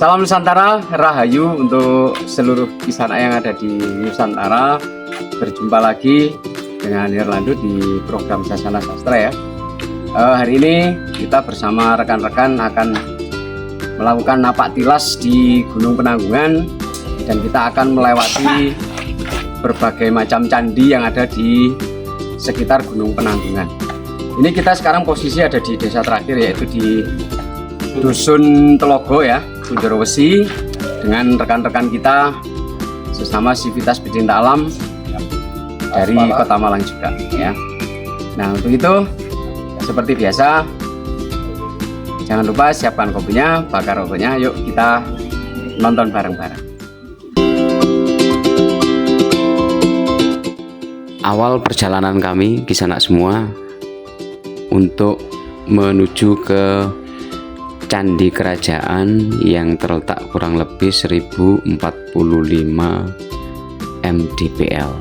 Salam Nusantara, Rahayu untuk seluruh kisah yang ada di Nusantara. Berjumpa lagi dengan Herlando di program Sasana Sastra ya. Hari ini kita bersama rekan-rekan akan melakukan napak tilas di Gunung Penanggungan dan kita akan melewati berbagai macam candi yang ada di sekitar Gunung Penanggungan. Ini kita sekarang posisi ada di desa terakhir, yaitu di Dusun Telogo ya, Kunjorowesi, dengan rekan-rekan kita sesama Sivitas Pecinta Alam dari Kota Malang juga ya. Nah, untuk itu seperti biasa, jangan lupa siapkan kopinya, bakar rokoknya, yuk kita nonton bareng-bareng. Awal perjalanan kami kisah anak semua untuk menuju ke Candi Kerajaan yang terletak kurang lebih 1045 mdpl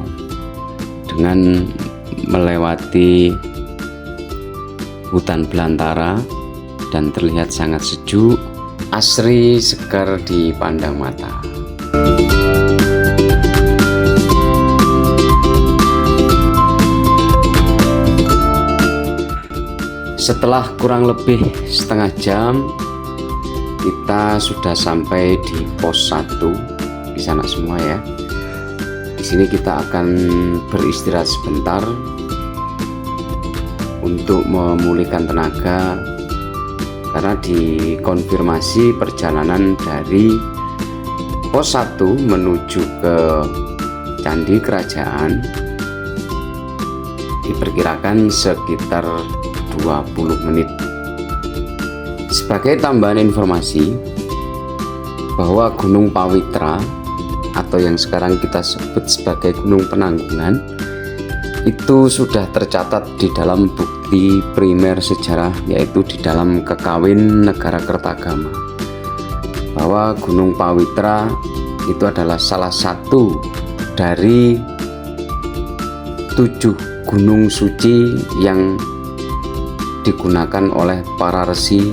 dengan melewati hutan belantara dan terlihat sangat sejuk, asri, segar dipandang mata. Setelah kurang lebih setengah jam, kita sudah sampai di pos 1 di sana semua ya. Di sini kita akan beristirahat sebentar untuk memulihkan tenaga, karena dikonfirmasi perjalanan dari pos 1 menuju ke Candi Kerajaan diperkirakan sekitar 20 menit. Sebagai tambahan informasi bahwa Gunung Pawitra atau yang sekarang kita sebut sebagai Gunung Penanggungan itu sudah tercatat di dalam bukti primer sejarah, yaitu di dalam Kekawin Negara Kertagama, bahwa Gunung Pawitra itu adalah salah satu dari 7 gunung suci yang digunakan oleh para resi,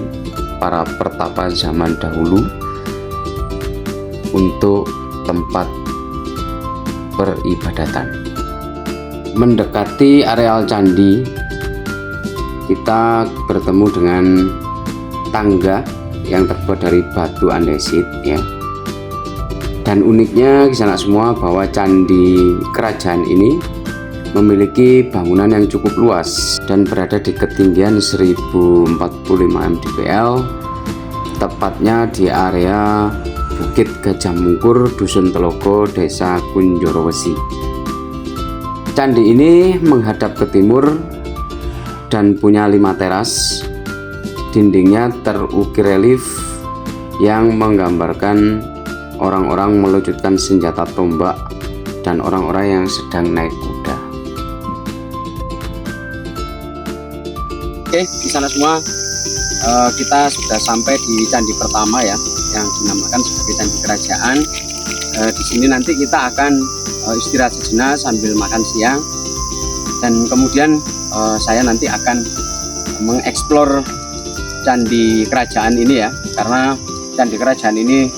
para pertapa zaman dahulu untuk tempat peribadatan. Mendekati areal candi, kita bertemu dengan tangga yang terbuat dari batu andesit ya. Dan uniknya kisah anak semua bahwa Candi Kerajaan ini memiliki bangunan yang cukup luas dan berada di ketinggian 1045 mdpl, tepatnya di area Bukit Gajah Mungkur, Dusun Telogo, Desa Kunjorowesi. Candi ini menghadap ke timur dan punya 5 teras. Dindingnya terukir relief yang menggambarkan orang-orang melujutkan senjata tombak dan orang-orang yang sedang naik kuda. Oke, di sana semua kita sudah sampai di candi pertama ya, yang dinamakan sebagai Candi Kerajaan. Di sini nanti kita akan istirahat sejenak sambil makan siang, dan kemudian saya nanti akan mengeksplor Candi Kerajaan ini ya, karena Candi Kerajaan ini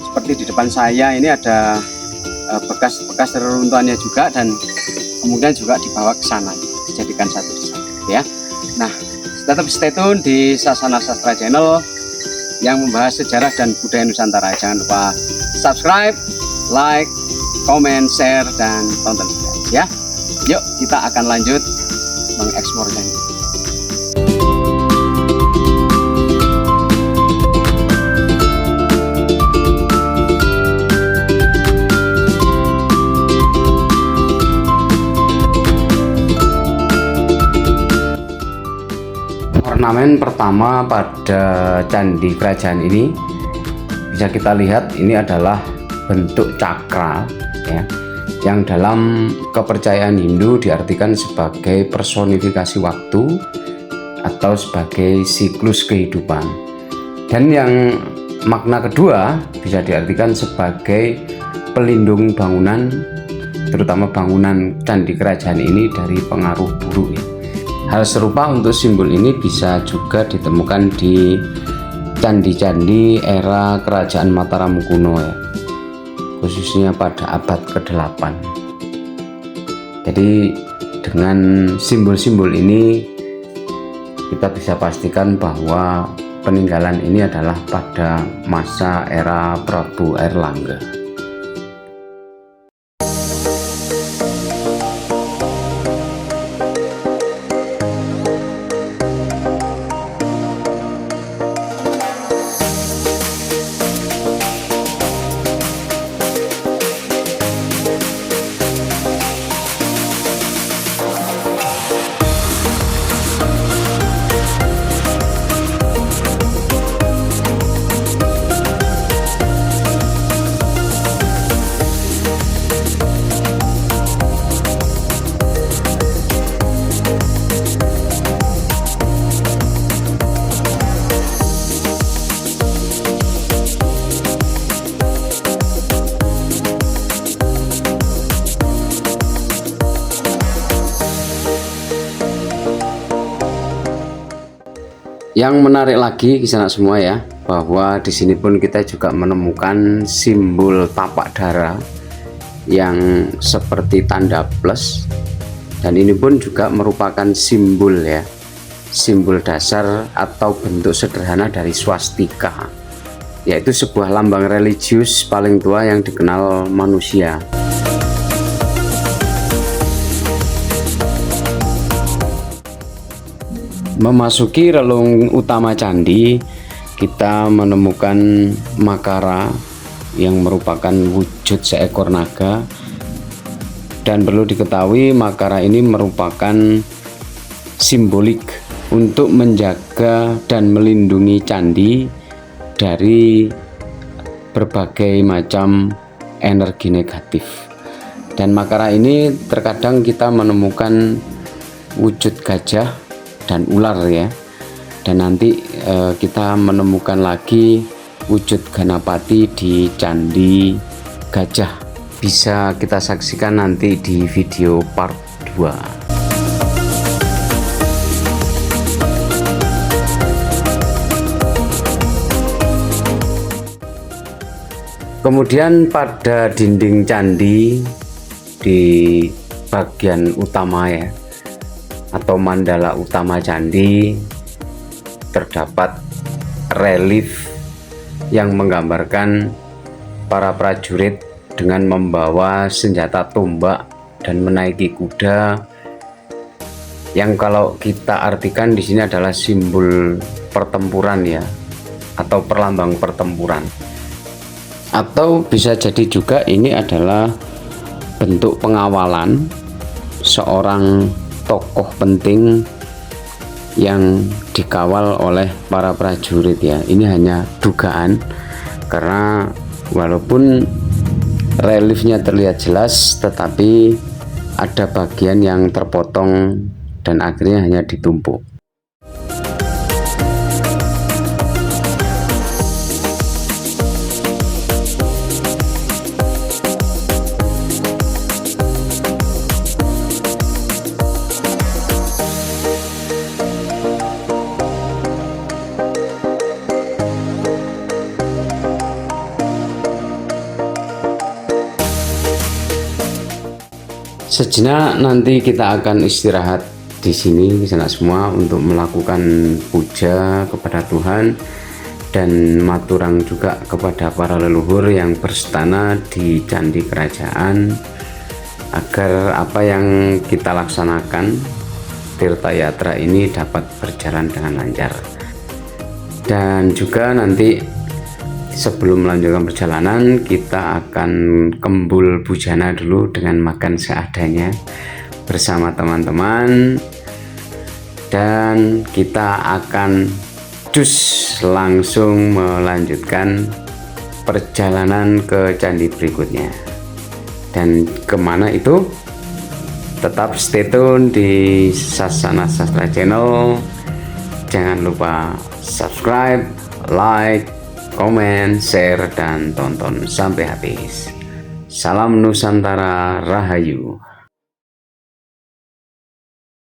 seperti di depan saya ini ada bekas-bekas reruntuhannya juga, dan kemudian juga dibawa ke sana dijadikan satu di sana ya. Nah, tetap stay tune di Sasana Sastra Channel yang membahas sejarah dan budaya Nusantara. Jangan lupa subscribe, like, comment, share, dan tonton ya. Yuk kita akan lanjut mengeksplor candi. Ornamen pertama pada Candi Kerajaan ini bisa kita lihat, ini adalah bentuk cakra ya, yang dalam kepercayaan Hindu diartikan sebagai personifikasi waktu atau sebagai siklus kehidupan. Dan yang makna kedua bisa diartikan sebagai pelindung bangunan, terutama bangunan Candi Kerajaan ini dari pengaruh buruk ya. Hal serupa untuk simbol ini bisa juga ditemukan di candi-candi era kerajaan Mataram kuno ya, khususnya pada abad ke-8. Jadi dengan simbol-simbol ini kita bisa pastikan bahwa peninggalan ini adalah pada masa era Prabu Airlangga. Yang menarik lagi kisah semua ya, bahwa di sini pun kita juga menemukan simbol tapak dara yang seperti tanda plus, dan ini pun juga merupakan simbol ya, simbol dasar atau bentuk sederhana dari swastika, yaitu sebuah lambang religius paling tua yang dikenal manusia. Memasuki relung utama candi, kita menemukan makara yang merupakan wujud seekor naga, dan perlu diketahui makara ini merupakan simbolik untuk menjaga dan melindungi candi dari berbagai macam energi negatif. Dan makara ini terkadang kita menemukan wujud gajah dan ular ya, dan nanti kita menemukan lagi wujud Ganapati di Candi Gajah. Bisa kita saksikan nanti di video part 2. Kemudian pada dinding candi di bagian utama ya, atau mandala utama candi, terdapat relief yang menggambarkan para prajurit dengan membawa senjata tombak dan menaiki kuda, yang kalau kita artikan di sini adalah simbol pertempuran ya, atau perlambang pertempuran. Atau bisa jadi juga ini adalah bentuk pengawalan seorang tokoh penting yang dikawal oleh para prajurit ya. Ini hanya dugaan, karena walaupun reliefnya terlihat jelas, tetapi ada bagian yang terpotong dan akhirnya hanya ditumpuk. Sejenak nanti kita akan istirahat di sini sana semua untuk melakukan puja kepada Tuhan dan maturang juga kepada para leluhur yang berstana di candi kerajaan, agar apa yang kita laksanakan Tirta Yatra ini dapat berjalan dengan lancar. Dan juga nanti sebelum melanjutkan perjalanan, kita akan kembul bujana dulu dengan makan seadanya bersama teman-teman, dan kita akan langsung melanjutkan perjalanan ke candi berikutnya. Dan kemana itu? Tetap stay tune di Sasana Sastra Channel. Jangan lupa subscribe, like, komen, share, dan tonton sampai habis. Salam Nusantara, Rahayu.